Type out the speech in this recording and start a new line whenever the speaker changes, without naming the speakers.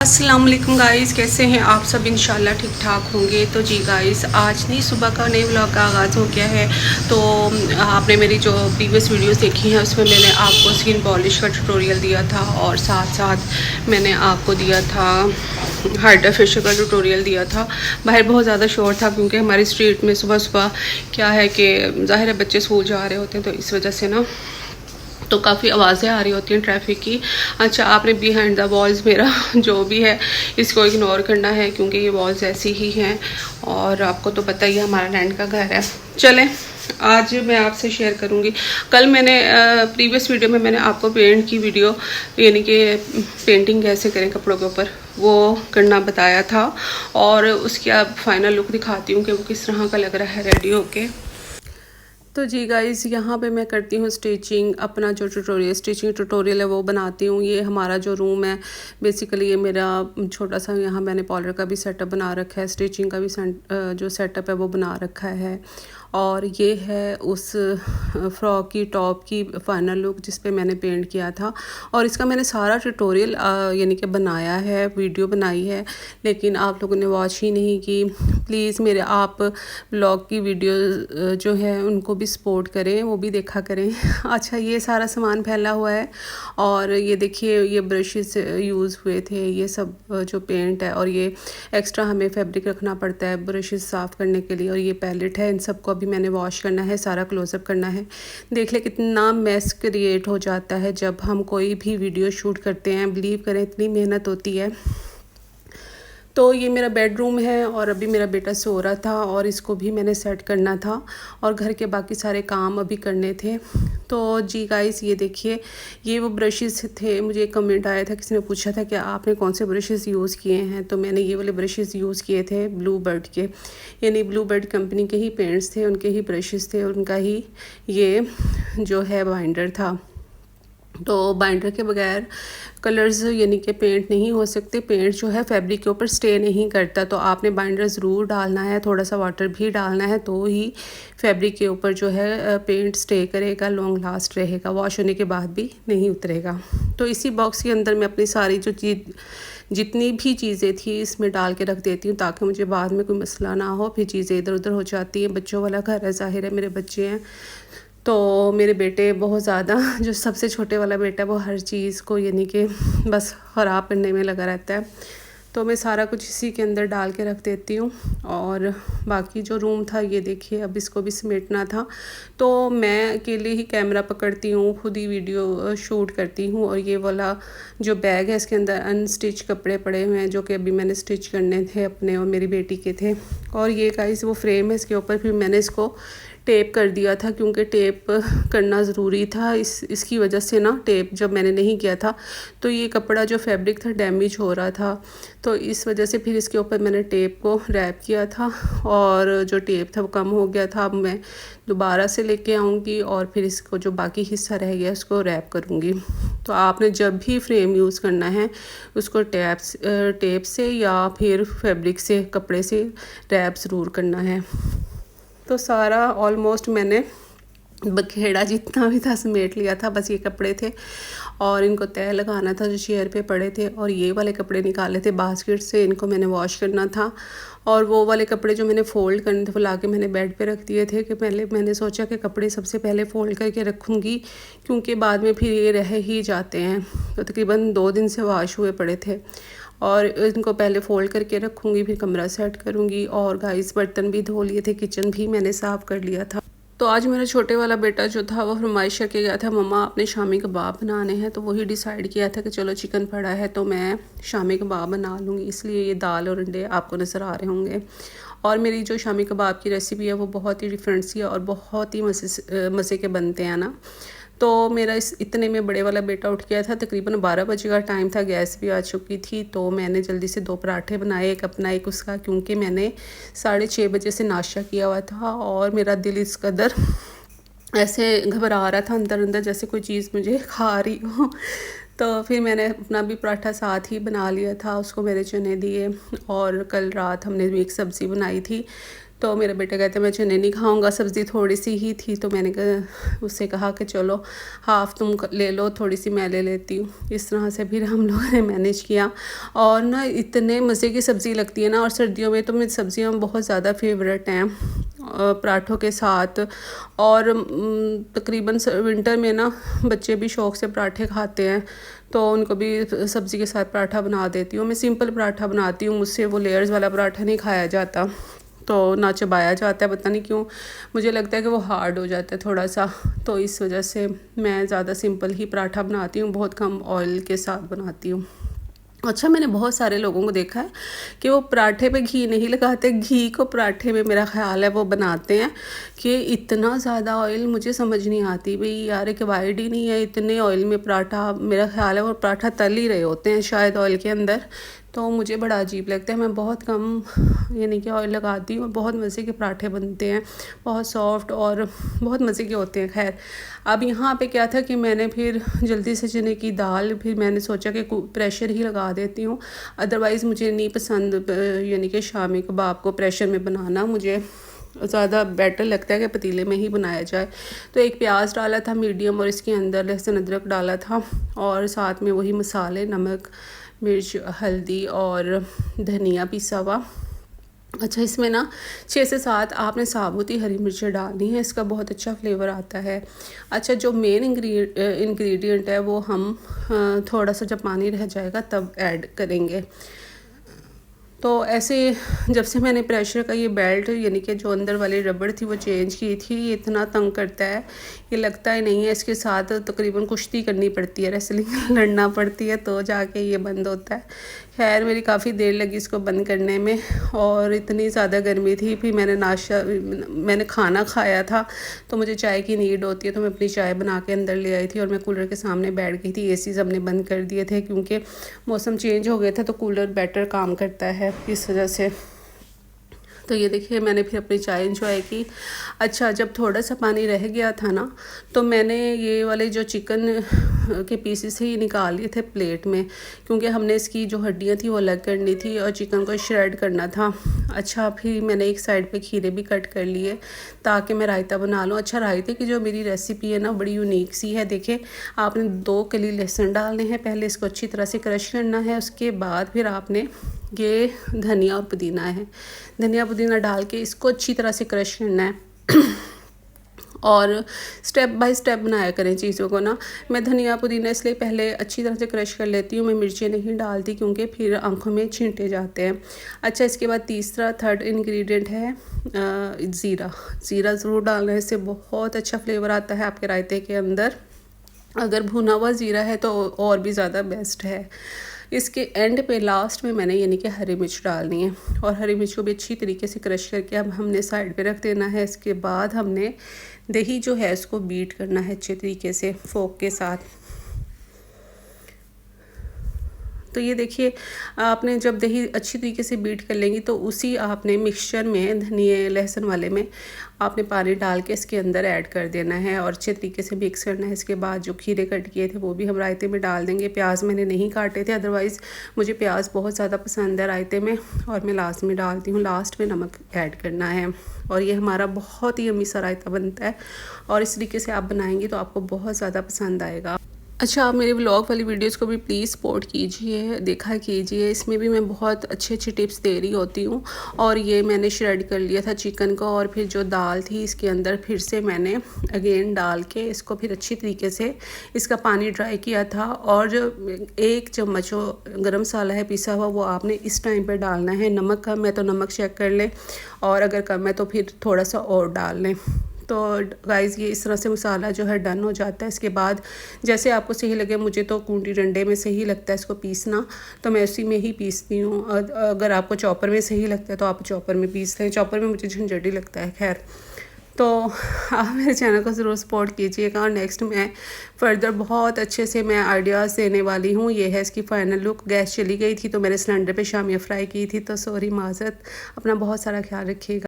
अस्सलाम वालेकुम गाइस, कैसे हैं आप सब? इंशाल्लाह ठीक ठाक होंगे। तो जी गाइस, आज नहीं सुबह का नए व्लॉग का आगाज़ हो गया है। तो आपने मेरी जो प्रीवियस वीडियोस देखी हैं उसमें मैंने आपको स्किन पॉलिश का ट्यूटोरियल दिया था और साथ साथ मैंने आपको दिया था हाइड्रा फेशियल का ट्यूटोरियल दिया था। बाहर बहुत ज़्यादा शोर था क्योंकि हमारी स्ट्रीट में सुबह सुबह क्या है कि ज़ाहिर है बच्चे स्कूल जा रहे होते हैं, तो इस वजह से ना तो काफ़ी आवाज़ें आ रही होती हैं ट्रैफिक की। अच्छा, आपने बिहाइंड द वॉल्स मेरा जो भी है इसको इग्नोर करना है क्योंकि ये वॉल्स ऐसी ही हैं और आपको तो पता ही है हमारा रेंट का घर है। चलें, आज मैं आपसे शेयर करूंगी। कल मैंने प्रीवियस वीडियो में मैंने आपको पेंट की वीडियो यानी कि पेंटिंग कैसे करें कपड़ों के ऊपर वो करना बताया था और उसकी अब फाइनल लुक दिखाती हूँ कि वो किस तरह का लग रहा है रेडी होके। तो जी गाइस, यहाँ पे मैं करती हूँ स्टिचिंग। अपना जो स्टिचिंग ट्यूटोरियल है वो बनाती हूँ। ये हमारा जो रूम है बेसिकली ये मेरा छोटा सा, यहाँ मैंने पार्लर का भी सेटअप बना रखा है, स्टिचिंग का भी जो सेटअप है वो बना रखा है। और ये है उस फ्रॉक की टॉप की फाइनल लुक जिस पे मैंने पेंट किया था और इसका मैंने सारा ट्यूटोरियल यानी कि बनाया है, वीडियो बनाई है, लेकिन आप लोगों ने वॉच ही नहीं की। प्लीज़ मेरे आप ब्लॉग की वीडियो जो है उनको भी सपोर्ट करें, वो भी देखा करें। अच्छा, ये सारा सामान फैला हुआ है और ये देखिए ये ब्रशेस यूज़ हुए थे, ये सब जो पेंट है, और ये एक्स्ट्रा हमें फैब्रिक रखना पड़ता है ब्रशेस साफ़ करने के लिए। और ये पैलेट है, इन सबको अभी मैंने वॉश करना है, सारा क्लोजअप करना है। देख ले कितना मेस क्रिएट हो जाता है जब हम कोई भी वीडियो शूट करते हैं। बिलीव करें इतनी मेहनत होती है। तो ये मेरा बेडरूम है और अभी मेरा बेटा सो रहा था और इसको भी मैंने सेट करना था और घर के बाकी सारे काम अभी करने थे। तो जी गाइस, ये देखिए ये वो ब्रशेस थे। मुझे एक कमेंट आया था, किसी ने पूछा था कि आपने कौन से ब्रशेस यूज़ किए हैं, तो मैंने ये वाले ब्रशेस यूज़ किए थे ब्लू बर्ड के, यानी ब्लू बर्ड कंपनी के ही पेंट्स थे, उनके ही ब्रशेस थे, उनका ही ये जो है बाइंडर था। तो बाइंडर के बगैर कलर्स यानी कि पेंट नहीं हो सकते। पेंट जो है फैब्रिक के ऊपर स्टे नहीं करता, तो आपने बाइंडर ज़रूर डालना है, थोड़ा सा वाटर भी डालना है, तो ही फैब्रिक के ऊपर जो है पेंट स्टे करेगा, लॉन्ग लास्ट रहेगा, वॉश होने के बाद भी नहीं उतरेगा। तो इसी बॉक्स के अंदर मैं अपनी सारी जो चीज़ जितनी भी चीज़ें थी इसमें डाल के रख देती हूँ ताकि मुझे बाद में कोई मसला ना हो। फिर चीज़ें इधर उधर हो जाती हैं। बच्चों वाला घर है, ज़ाहिर है मेरे बच्चे हैं, तो मेरे बेटे बहुत ज़्यादा, जो सबसे छोटे वाला बेटा है वो हर चीज़ को यानी कि बस ख़राब करने में लगा रहता है। तो मैं सारा कुछ इसी के अंदर डाल के रख देती हूँ। और बाकी जो रूम था ये देखिए, अब इसको भी समेटना था, तो मैं अकेले ही कैमरा पकड़ती हूँ, खुद ही वीडियो शूट करती हूँ। और ये वाला जो बैग है इसके अंदर अनस्टिच कपड़े पड़े हुए हैं जो कि अभी मैंने स्टिच करने थे, अपने और मेरी बेटी के थे। और ये गाइस वो फ्रेम है, इसके ऊपर फिर मैंने इसको टेप कर दिया था क्योंकि टेप करना ज़रूरी था। इसकी वजह से ना, टेप जब मैंने नहीं किया था तो ये कपड़ा जो फैब्रिक था डैमेज हो रहा था, तो इस वजह से फिर इसके ऊपर मैंने टेप को रैप किया था और जो टेप था वो कम हो गया था। अब मैं दोबारा से लेके आऊँगी और फिर इसको जो बाकी हिस्सा रह गया उसको रैप करूँगी। तो आपने जब भी फ्रेम यूज़ करना है उसको टेप से या फिर फैब्रिक से, कपड़े से रैप ज़रूर करना है। तो सारा ऑलमोस्ट मैंने बखेड़ा जितना भी था समेट लिया था, बस ये कपड़े थे और इनको तह लगाना था जो चेयर पे पड़े थे। और ये वाले कपड़े निकाले थे बास्केट से, इनको मैंने वॉश करना था। और वो वाले कपड़े जो मैंने फ़ोल्ड करने थे वो ला के मैंने बेड पे रख दिए थे कि पहले मैंने सोचा कि कपड़े सबसे पहले फ़ोल्ड करके रखूँगी क्योंकि बाद में फिर ये रह ही जाते हैं। तो तकरीबन 2 दिन से वॉश हुए पड़े थे और इनको पहले फ़ोल्ड करके रखूँगी, फिर कमरा सेट करूँगी। और गाइस बर्तन भी धो लिए थे, किचन भी मैंने साफ़ कर लिया था। तो आज मेरा छोटे वाला बेटा जो था वो फरमाइश करके गया था, मम्मा आपने शामी कबाब बनाने हैं, तो वही डिसाइड किया था कि चलो चिकन पड़ा है तो मैं शामी कबाब बना लूँगी। इसलिए ये दाल और अंडे आपको नज़र आ रहे होंगे। और मेरी जो शामी कबाब की रेसिपी है वो बहुत ही डिफरेंट सी है और बहुत ही मज़े के बनते हैं ना। तो मेरा इतने में बड़े वाला बेटा उठ गया था, तकरीबन 12 बजे का टाइम था, गैस भी आ चुकी थी। तो मैंने जल्दी से 2 पराठे बनाए, एक अपना एक उसका, क्योंकि मैंने 6:30 बजे से नाश्ता किया हुआ था और मेरा दिल इस कदर ऐसे घबरा रहा था अंदर अंदर जैसे कोई चीज़ मुझे खा रही हो। तो फिर मैंने अपना भी पराठा साथ ही बना लिया था, उसको मेरे चने दिए। और कल रात हमने मिक्स सब्ज़ी बनाई थी, तो मेरे बेटे कहते मैं चने नहीं खाऊंगा, सब्ज़ी थोड़ी सी ही थी। तो मैंने उससे कहा कि चलो हाफ़ तुम ले लो, थोड़ी सी मैं ले लेती हूँ। इस तरह से फिर हम लोगों ने मैनेज किया। और ना इतने मज़े की सब्ज़ी लगती है ना, और सर्दियों में तो मेरी सब्ज़ियाँ बहुत ज़्यादा फेवरेट हैं पराठों के साथ। और तकरीबन विंटर में ना बच्चे भी शौक़ से पराठे खाते हैं, तो उनको भी सब्ज़ी के साथ पराठा बना देती हूँ। मैं सिंपल पराठा बनाती हूँ, मुझसे वो लेयर्स वाला पराठा नहीं खाया जाता, तो ना चबाया जाता है। पता नहीं क्यों मुझे लगता है कि वो हार्ड हो जाता है थोड़ा सा, तो इस वजह से मैं ज़्यादा सिंपल ही पराठा बनाती हूँ, बहुत कम ऑयल के साथ बनाती हूँ। अच्छा, मैंने बहुत सारे लोगों को देखा है कि वो पराठे पे घी नहीं लगाते, घी को पराठे में मेरा ख़्याल है वो बनाते हैं कि इतना ज़्यादा ऑयल मुझे समझ नहीं आती। भाई यार, एक वाइड ही नहीं है, इतने ऑयल में पराठा, मेरा ख़्याल है वो पराठा तल ही रहे होते हैं शायद ऑयल के अंदर। तो मुझे बड़ा अजीब लगता है। मैं बहुत कम यानी कि ऑयल लगाती हूँ, बहुत मज़े के पराठे बनते हैं, बहुत सॉफ्ट और बहुत मज़े के होते हैं। खैर, अब यहाँ पे क्या था कि मैंने फिर जल्दी से चने की दाल, फिर मैंने सोचा कि प्रेशर ही लगा देती हूँ। अदरवाइज़ मुझे नहीं पसंद यानी कि शामी कबाब को प्रेशर में बनाना, मुझे ज़्यादा बेटर लगता है कि पतीले में ही बनाया जाए। तो एक प्याज डाला था मीडियम, और इसके अंदर लहसुन अदरक डाला था, और साथ में वही मसाले, नमक, मिर्च, हल्दी और धनिया पिसा हुआ। अच्छा, इसमें ना 6 से 7 आपने साबुत ही हरी मिर्चें डालनी है, इसका बहुत अच्छा फ्लेवर आता है। अच्छा, जो मेन इंग्रेडिएंट है वो हम थोड़ा सा जब पानी रह जाएगा तब ऐड करेंगे। तो ऐसे जब से मैंने प्रेशर का ये बेल्ट यानी कि जो अंदर वाली रबड़ थी वो चेंज की थी, ये इतना तंग करता है, ये लगता ही नहीं है। इसके साथ तकरीबन कुश्ती करनी पड़ती है, रेसलिंग लड़ना पड़ती है, तो जाके ये बंद होता है। खैर, मेरी काफ़ी देर लगी इसको बंद करने में, और इतनी ज़्यादा गर्मी थी। फिर मैंने खाना खाया था, तो मुझे चाय की नीड होती है, तो मैं अपनी चाय बना के अंदर ले आई थी, और मैं कूलर के सामने बैठ गई थी। एसी सबने बंद कर दिए थे क्योंकि मौसम चेंज हो गया था, तो कूलर बेटर काम करता है इस वजह से। तो ये देखिए, मैंने फिर अपनी चाय इंजॉय की। अच्छा, जब थोड़ा सा पानी रह गया था ना, तो मैंने ये वाले जो चिकन के पीसेस ही निकाल लिए थे प्लेट में, क्योंकि हमने इसकी जो हड्डियाँ थी वो अलग करनी थी और चिकन को श्रेड करना था। अच्छा, फिर मैंने एक साइड पे खीरे भी कट कर लिए ताकि मैं रायता बना लूँ। अच्छा, रायते की जो मेरी रेसिपी है ना, बड़ी यूनिक सी है। देखिए, आपने 2 कली लहसुन डालने हैं, पहले इसको अच्छी तरह से क्रश करना है, उसके बाद फिर आपने ये धनिया और पुदीना है, धनिया पुदीना डाल के इसको अच्छी तरह से क्रश करना है। और स्टेप बाय स्टेप बनाया करें चीज़ों को ना। मैं धनिया पुदीना इसलिए पहले अच्छी तरह से क्रश कर लेती हूँ, मैं मिर्चें नहीं डालती क्योंकि फिर आंखों में छींटे जाते हैं। अच्छा, इसके बाद थर्ड इंग्रेडिएंट है ज़ीरा। ज़ीरा ज़रूर डालना है, इससे बहुत अच्छा फ्लेवर आता है आपके रायते के अंदर। अगर भुना हुआ ज़ीरा है तो और भी ज़्यादा बेस्ट है। इसके एंड पे लास्ट में मैंने यानी कि हरी मिर्च डालनी है, और हरी मिर्च को भी अच्छी तरीके से क्रश करके अब हमने साइड पे रख देना है। इसके बाद हमने दही जो है उसको बीट करना है अच्छे तरीके से फोक के साथ। तो ये देखिए, आपने जब दही अच्छी तरीके से बीट कर लेंगी तो उसी आपने मिक्सचर में धनिया लहसुन वाले में आपने पानी डाल के इसके अंदर ऐड कर देना है और अच्छे तरीके से मिक्स करना है। इसके बाद जो खीरे कट किए थे वो भी हम रायते में डाल देंगे। प्याज मैंने नहीं काटे थे, अदरवाइज़ मुझे प्याज बहुत ज़्यादा पसंद है रायते में, और मैं लास्ट में डालती हूँ। लास्ट में नमक ऐड करना है, और ये हमारा बहुत ही यम्मी सा रायता बनता है, और इस तरीके से आप बनाएंगे तो आपको बहुत ज़्यादा पसंद आएगा। अच्छा, आप मेरे व्लॉग वाली वीडियोस को भी प्लीज़ सपोर्ट कीजिए, देखा कीजिए। इसमें भी मैं बहुत अच्छी अच्छी टिप्स दे रही होती हूँ। और ये मैंने श्रेड कर लिया था चिकन को, और फिर जो दाल थी इसके अंदर फिर से मैंने अगेन डाल के इसको फिर अच्छी तरीके से इसका पानी ड्राई किया था। और जो 1 चम्मच गरम मसाला है पिसा हुआ, वो आपने इस टाइम पर डालना है। नमक कम है तो नमक चेक कर लें, और अगर कम है तो फिर थोड़ा सा और डाल लें। तो गाइज़, ये इस तरह से मसाला जो है डन हो जाता है। इसके बाद जैसे आपको सही लगे, मुझे तो कूटी डंडे में सही लगता है इसको पीसना, तो मैं उसी में ही पीसती हूँ। अगर आपको चॉपर में सही लगता है तो आप चॉपर में पीस लें, चॉपर में मुझे झंझट ही लगता है। खैर, तो आप मेरे चैनल को ज़रूर सपोर्ट कीजिएगा। और नेक्स्ट मैं फर्दर बहुत अच्छे से मैं आइडियाज़ देने वाली हूँ। ये है इसकी फ़ाइनल लुक। गैस चली गई थी तो मैंने सिलेंडर पे शामियाँ फ्राई की थी, तो सॉरी, माज़रत। अपना बहुत सारा ख्याल रखिएगा।